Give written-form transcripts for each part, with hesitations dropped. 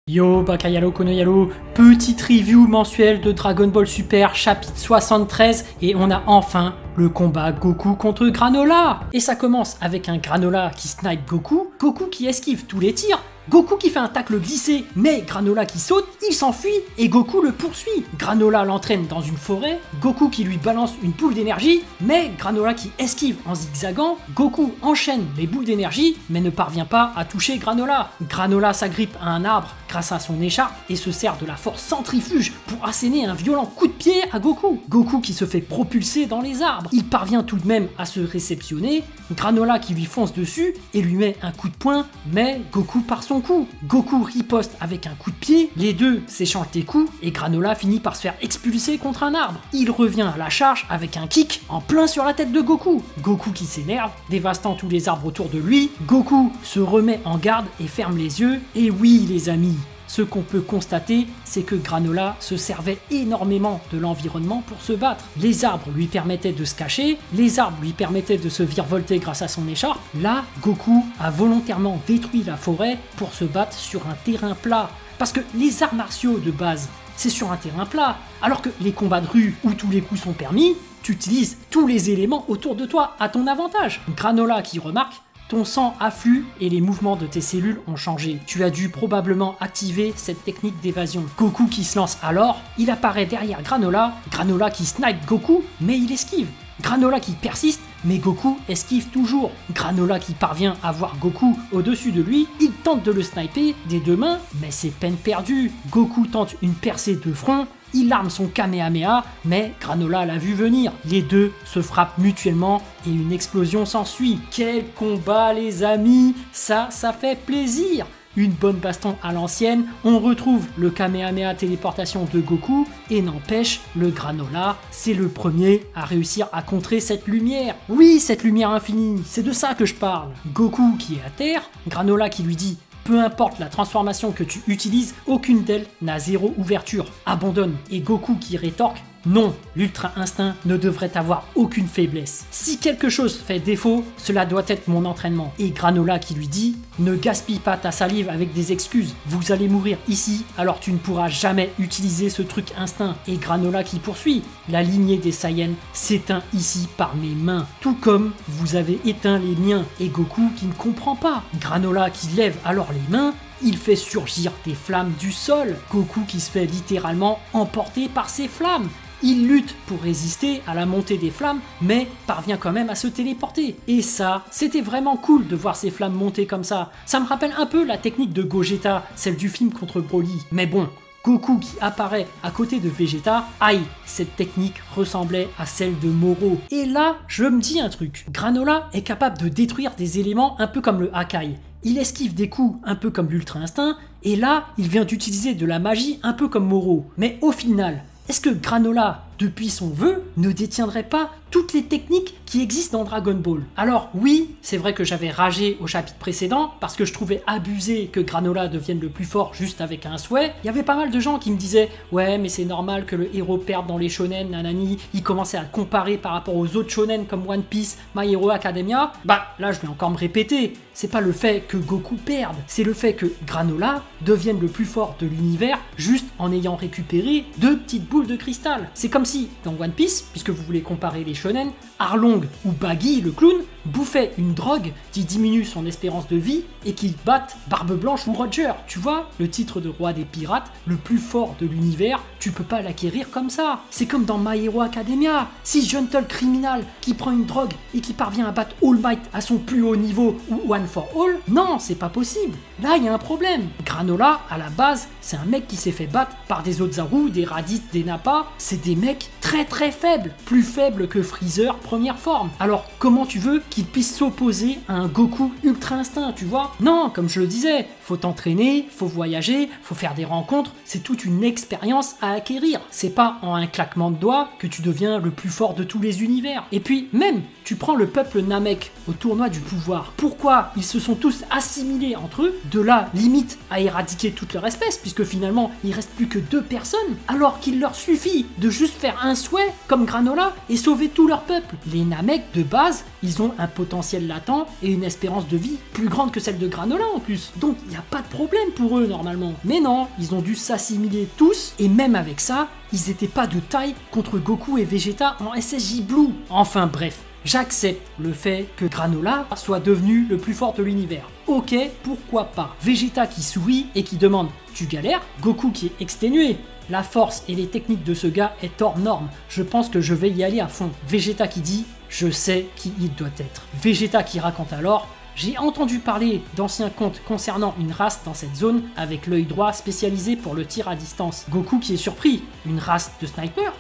Yo, Bakayalo Konoyalo, petite review mensuelle de Dragon Ball Super chapitre 73 et on a enfin le combat Goku contre Granola. Et ça commence avec un Granola qui snipe Goku, Goku qui esquive tous les tirs, Goku qui fait un tacle glissé, mais Granola qui saute, il s'enfuit et Goku le poursuit. Granola l'entraîne dans une forêt, Goku qui lui balance une boule d'énergie, mais Granola qui esquive en zigzagant, Goku enchaîne les boules d'énergie, mais ne parvient pas à toucher Granola. Granola s'agrippe à un arbre grâce à son écharpe et se sert de la force centrifuge pour asséner un violent coup de pied à Goku. Goku qui se fait propulser dans les arbres. Il parvient tout de même à se réceptionner, Granola qui lui fonce dessus et lui met un coup de poing, mais Goku part son coup. Goku riposte avec un coup de pied, les deux s'échangent des coups et Granola finit par se faire expulser contre un arbre. Il revient à la charge avec un kick en plein sur la tête de Goku. Goku qui s'énerve, dévastant tous les arbres autour de lui. Goku se remet en garde et ferme les yeux. Et oui les amis, ce qu'on peut constater, c'est que Granola se servait énormément de l'environnement pour se battre. Les arbres lui permettaient de se cacher, les arbres lui permettaient de se virevolter grâce à son écharpe. Là, Goku a volontairement détruit la forêt pour se battre sur un terrain plat. Parce que les arts martiaux de base, c'est sur un terrain plat. Alors que les combats de rue où tous les coups sont permis, tu utilises tous les éléments autour de toi à ton avantage. Granola qui remarque: ton sang afflue et les mouvements de tes cellules ont changé. Tu as dû probablement activer cette technique d'évasion. Goku qui se lance alors, il apparaît derrière Granola, Granola qui snipe Goku, mais il esquive. Granola qui persiste, mais Goku esquive toujours. Granola qui parvient à voir Goku au-dessus de lui, il tente de le sniper des deux mains, mais c'est peine perdue. Goku tente une percée de front, il arme son Kamehameha, mais Granola l'a vu venir. Les deux se frappent mutuellement et une explosion s'ensuit. Quel combat les amis, ça fait plaisir. Une bonne baston à l'ancienne, on retrouve le Kamehameha téléportation de Goku et n'empêche, le Granola, c'est le premier à réussir à contrer cette lumière. Oui, cette lumière infinie, c'est de ça que je parle. Goku qui est à terre, Granola qui lui dit: peu importe la transformation que tu utilises, aucune d'elles n'a zéro ouverture. Abandonne. Et Goku qui rétorque: non, l'Ultra Instinct ne devrait avoir aucune faiblesse. Si quelque chose fait défaut, cela doit être mon entraînement. Et Granola qui lui dit: ne gaspille pas ta salive avec des excuses. Vous allez mourir ici, alors tu ne pourras jamais utiliser ce truc instinct. Et Granola qui poursuit: la lignée des Saiyans s'éteint ici par mes mains. Tout comme vous avez éteint les miens. Et Goku qui ne comprend pas. Granola qui lève alors les mains. Il fait surgir des flammes du sol. Goku qui se fait littéralement emporter par ces flammes. Il lutte pour résister à la montée des flammes, mais parvient quand même à se téléporter. Et ça, c'était vraiment cool de voir ces flammes monter comme ça. Ça me rappelle un peu la technique de Gogeta, celle du film contre Broly. Mais bon, Goku qui apparaît à côté de Vegeta, aïe, cette technique ressemblait à celle de Moro. Et là, je me dis un truc. Granola est capable de détruire des éléments un peu comme le Hakai. Il esquive des coups un peu comme l'Ultra Instinct, et là, il vient d'utiliser de la magie un peu comme Moro. Mais au final, est-ce que Granola, depuis son vœu, ne détiendrait pas toutes les techniques qui existent dans Dragon Ball? Alors oui, c'est vrai que j'avais ragé au chapitre précédent parce que je trouvais abusé que Granola devienne le plus fort juste avec un souhait. Il y avait pas mal de gens qui me disaient: ouais, mais c'est normal que le héros perde dans les shonen, nanani. Ils commençaient à le comparer par rapport aux autres shonen comme One Piece, My Hero Academia. Bah là, je vais encore me répéter. C'est pas le fait que Goku perde, c'est le fait que Granola devienne le plus fort de l'univers juste en ayant récupéré 2 petites boules de cristal. C'est comme si, dans One Piece, puisque vous voulez comparer les shonen, Arlong ou Baggy le clown bouffaient une drogue qui diminue son espérance de vie et qui battent Barbe Blanche ou Roger. Tu vois, le titre de roi des pirates, le plus fort de l'univers, tu peux pas l'acquérir comme ça. C'est comme dans My Hero Academia. Si Gentle Criminal qui prend une drogue et qui parvient à battre All Might à son plus haut niveau ou One for All, non, c'est pas possible. Là, il y a un problème. Granola, à la base, c'est un mec qui s'est fait battre par des Ozaru, des Raditz, des Nappa. C'est des mecs très faibles, plus faibles que Freezer première forme. Alors, comment tu veux qu'il puisse s'opposer à un Goku Ultra Instinct, tu vois? Non, comme je le disais, faut t'entraîner, faut voyager, faut faire des rencontres, c'est toute une expérience à acquérir. C'est pas en un claquement de doigts que tu deviens le plus fort de tous les univers. Et puis, même, tu prends le peuple Namek au tournoi du pouvoir. Pourquoi ils se sont tous assimilés entre eux, de là, limite, à éradiquer toute leur espèce, puisque finalement, il reste plus que 2 personnes, alors qu'il leur suffit de juste faire un souhait, comme Granola, et sauver tout leur peuple. Les Namek, de base, ils ont un potentiel latent et une espérance de vie plus grande que celle de Granola en plus. Donc il n'y a pas de problème pour eux normalement. Mais non, ils ont dû s'assimiler tous, et même avec ça, ils étaient pas de taille contre Goku et Vegeta en SSJ Blue. Enfin bref, j'accepte le fait que Granola soit devenu le plus fort de l'univers. Ok, pourquoi pas. Vegeta qui sourit et qui demande « Tu galères ?» Goku qui est exténué. La force et les techniques de ce gars est hors norme. Je pense que je vais y aller à fond. Vegeta qui dit « Je sais qui il doit être ». Vegeta qui raconte alors « J'ai entendu parler d'anciens contes concernant une race dans cette zone avec l'œil droit spécialisé pour le tir à distance. » Goku qui est surpris. Une race de snipers ?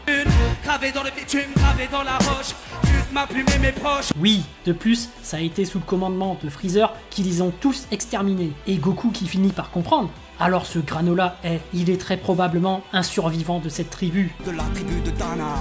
Gravé dans le bitume, gravé dans la roche, juste ma plume et mes proches. Oui, de plus, ça a été sous le commandement de Freezer qui les ont tous exterminés. Et Goku qui finit par comprendre. Alors ce Granola il est très probablement un survivant de cette tribu. De la tribu de Dana.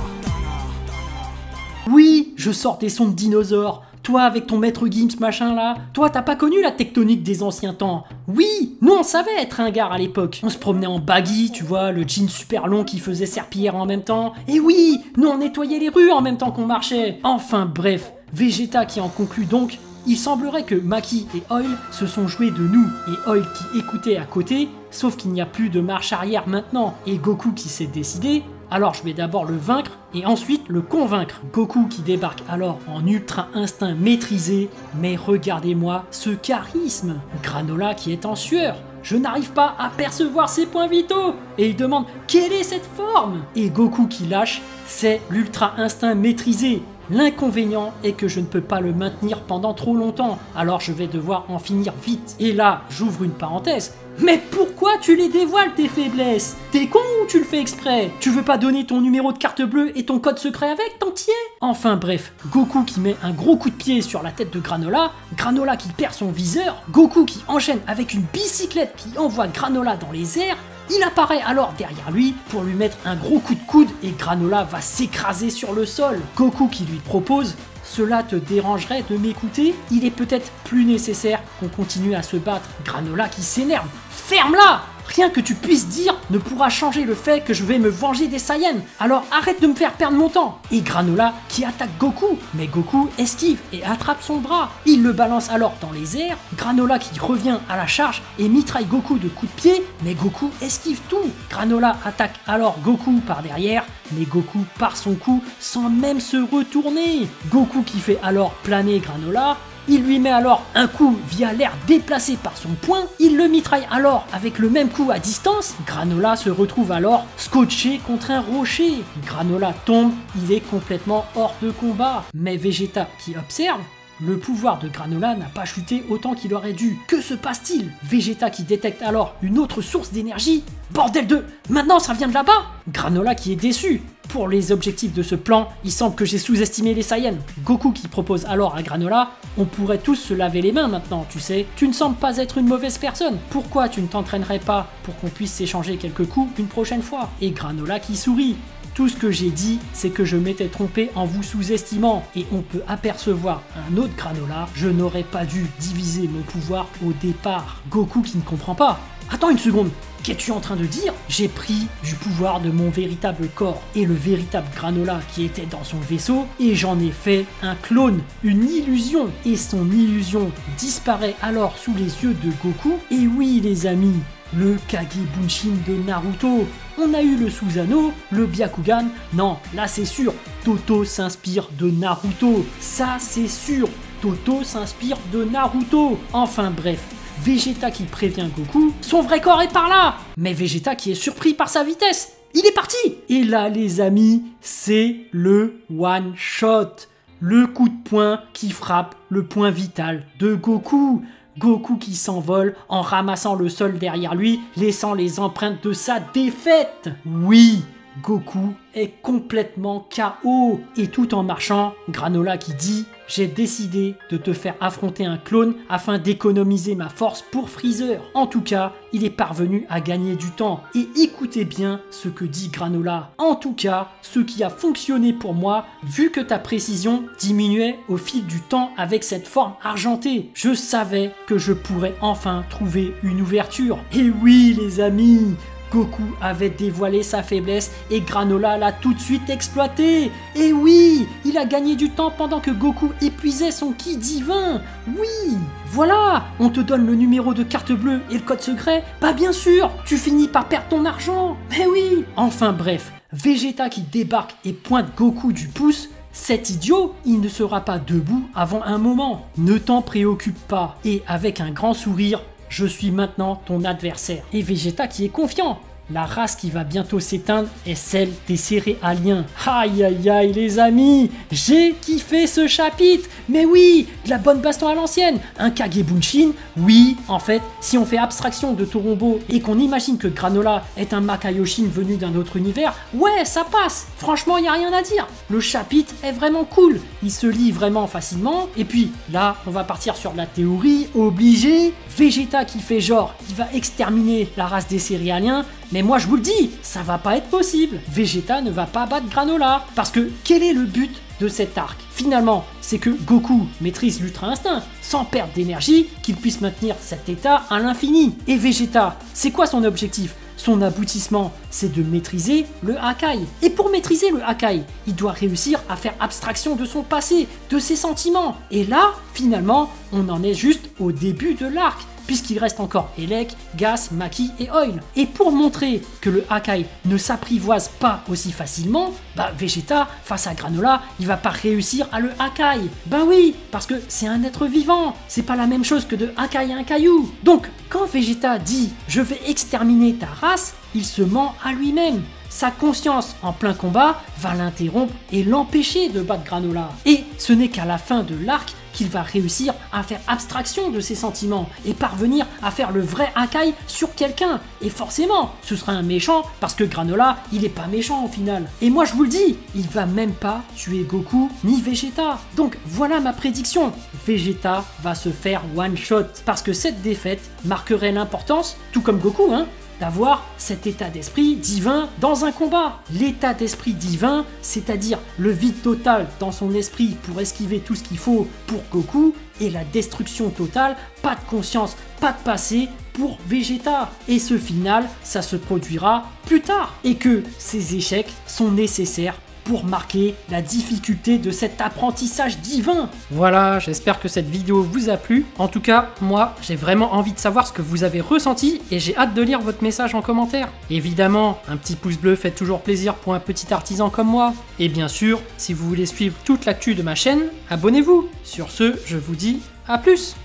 Oui, je sors des sons de dinosaures. Toi avec ton maître Gims machin là, toi t'as pas connu la tectonique des anciens temps. Oui, nous on savait être un gars à l'époque. On se promenait en baggy, tu vois, le jean super long qui faisait serpillière en même temps. Et oui, nous on nettoyait les rues en même temps qu'on marchait. Enfin bref, Vegeta qui en conclut donc. Il semblerait que Maki et Oil se sont joués de nous, et Oil qui écoutait à côté, sauf qu'il n'y a plus de marche arrière maintenant, et Goku qui s'est décidé, alors je vais d'abord le vaincre, et ensuite le convaincre. Goku qui débarque alors en ultra instinct maîtrisé, mais regardez-moi ce charisme. Granola qui est en sueur. Je n'arrive pas à percevoir ses points vitaux. Et il demande quelle est cette forme. Et Goku qui lâche, c'est l'ultra instinct maîtrisé. L'inconvénient est que je ne peux pas le maintenir pendant trop longtemps, alors je vais devoir en finir vite. Et là, j'ouvre une parenthèse. Mais pourquoi tu les dévoiles tes faiblesses? T'es con ou tu le fais exprès? Tu veux pas donner ton numéro de carte bleue et ton code secret avec, t'entier? Enfin bref, Goku qui met un gros coup de pied sur la tête de Granola, Granola qui perd son viseur, Goku qui enchaîne avec une bicyclette qui envoie Granola dans les airs. Il apparaît alors derrière lui pour lui mettre un gros coup de coude et Granola va s'écraser sur le sol. Goku qui lui propose « Cela te dérangerait de m'écouter? Il est peut-être plus nécessaire qu'on continue à se battre. » Granola qui s'énerve « Ferme-la! Rien que tu puisses dire ne pourra changer le fait que je vais me venger des Saiyans. Alors arrête de me faire perdre mon temps. » Et Granola qui attaque Goku. Mais Goku esquive et attrape son bras. Il le balance alors dans les airs. Granola qui revient à la charge et mitraille Goku de coups de pied. Mais Goku esquive tout. Granola attaque alors Goku par derrière. Mais Goku part son coup sans même se retourner. Goku qui fait alors planer Granola. Il lui met alors un coup via l'air déplacé par son poing, il le mitraille alors avec le même coup à distance, Granola se retrouve alors scotché contre un rocher. Granola tombe, il est complètement hors de combat. Mais Vegeta qui observe, le pouvoir de Granola n'a pas chuté autant qu'il aurait dû. Que se passe-t-il? Vegeta qui détecte alors une autre source d'énergie. Bordel de... Maintenant ça vient de là-bas? Granola qui est déçu. Pour les objectifs de ce plan, il semble que j'ai sous-estimé les Saiyans. Goku qui propose alors à Granola « On pourrait tous se laver les mains maintenant, tu sais. Tu ne sembles pas être une mauvaise personne. Pourquoi tu ne t'entraînerais pas pour qu'on puisse s'échanger quelques coups une prochaine fois ?» Et Granola qui sourit. Tout ce que j'ai dit, c'est que je m'étais trompé en vous sous-estimant. Et on peut apercevoir un autre Granola. Je n'aurais pas dû diviser mon pouvoir au départ. Goku qui ne comprend pas. Attends une seconde. Qu'es-tu en train de dire? J'ai pris du pouvoir de mon véritable corps et le véritable Granola qui était dans son vaisseau et j'en ai fait un clone, une illusion. Et son illusion disparaît alors sous les yeux de Goku. Et oui les amis, le Kage Bunshin de Naruto. On a eu le Susanoo, le Byakugan. Non, là c'est sûr, Toto s'inspire de Naruto. Ça c'est sûr, Toto s'inspire de Naruto. Enfin bref. Vegeta qui prévient Goku, son vrai corps est par là. Mais Vegeta qui est surpris par sa vitesse, il est parti. Et là les amis, c'est le one shot, le coup de poing qui frappe le point vital de Goku. Goku qui s'envole en ramassant le sol derrière lui, laissant les empreintes de sa défaite. Oui, Goku est complètement KO. Et tout en marchant, Granola qui dit « J'ai décidé de te faire affronter un clone afin d'économiser ma force pour Freezer. » En tout cas, il est parvenu à gagner du temps. Et écoutez bien ce que dit Granola. En tout cas, ce qui a fonctionné pour moi, vu que ta précision diminuait au fil du temps avec cette forme argentée, je savais que je pourrais enfin trouver une ouverture. Et oui les amis, Goku avait dévoilé sa faiblesse et Granola l'a tout de suite exploité. Et oui, il a gagné du temps pendant que Goku épuisait son ki divin. Oui, voilà, on te donne le numéro de carte bleue et le code secret. Bah bien sûr, tu finis par perdre ton argent. Mais oui. Enfin bref, Vegeta qui débarque et pointe Goku du pouce. Cet idiot, il ne sera pas debout avant un moment. Ne t'en préoccupe pas. Et avec un grand sourire, je suis maintenant ton adversaire. Et Vegeta qui est confiant. La race qui va bientôt s'éteindre est celle des céréaliens. Aïe aïe aïe les amis, j'ai kiffé ce chapitre. Mais oui, de la bonne baston à l'ancienne. Un Kagebunshin, oui, en fait, si on fait abstraction de Torombo et qu'on imagine que Granola est un Makaioshin venu d'un autre univers, ouais, ça passe. Franchement, il n'y a rien à dire. Le chapitre est vraiment cool. Il se lit vraiment facilement. Et puis, là, on va partir sur la théorie obligée. Vegeta qui fait genre, il va exterminer la race des céréaliens. Mais moi je vous le dis, ça va pas être possible. Vegeta ne va pas battre Granola. Parce que quel est le but de cet arc? Finalement, c'est que Goku maîtrise l'Ultra Instinct sans perdre d'énergie, qu'il puisse maintenir cet état à l'infini. Et Vegeta, c'est quoi son objectif? Son aboutissement, c'est de maîtriser le Hakai. Et pour maîtriser le Hakai, il doit réussir à faire abstraction de son passé, de ses sentiments. Et là, finalement, on en est juste au début de l'arc, puisqu'il reste encore Elec, Gas, Maki et Oil. Et pour montrer que le Hakai ne s'apprivoise pas aussi facilement, bah Vegeta, face à Granola, il va pas réussir à le Hakai. Bah oui, parce que c'est un être vivant, c'est pas la même chose que de Hakai un caillou. Donc, quand Vegeta dit « je vais exterminer ta race », il se ment à lui-même. Sa conscience en plein combat va l'interrompre et l'empêcher de battre Granola. Et ce n'est qu'à la fin de l'arc qu'il va réussir à faire abstraction de ses sentiments et parvenir à faire le vrai Hakai sur quelqu'un. Et forcément, ce sera un méchant parce que Granola, il est pas méchant au final. Et moi je vous le dis, il va même pas tuer Goku ni Vegeta. Donc voilà ma prédiction. Vegeta va se faire one shot parce que cette défaite marquerait l'importance, tout comme Goku, d'avoir cet état d'esprit divin dans un combat. L'état d'esprit divin, c'est-à-dire le vide total dans son esprit pour esquiver tout ce qu'il faut pour Goku, et la destruction totale, pas de conscience, pas de passé pour Vegeta. Et ce final, ça se produira plus tard. Et que ces échecs sont nécessaires pour marquer la difficulté de cet apprentissage divin. Voilà, j'espère que cette vidéo vous a plu. En tout cas, moi, j'ai vraiment envie de savoir ce que vous avez ressenti et j'ai hâte de lire votre message en commentaire. Évidemment, un petit pouce bleu fait toujours plaisir pour un petit artisan comme moi. Et bien sûr, si vous voulez suivre toute l'actu de ma chaîne, abonnez-vous. Sur ce, je vous dis à plus.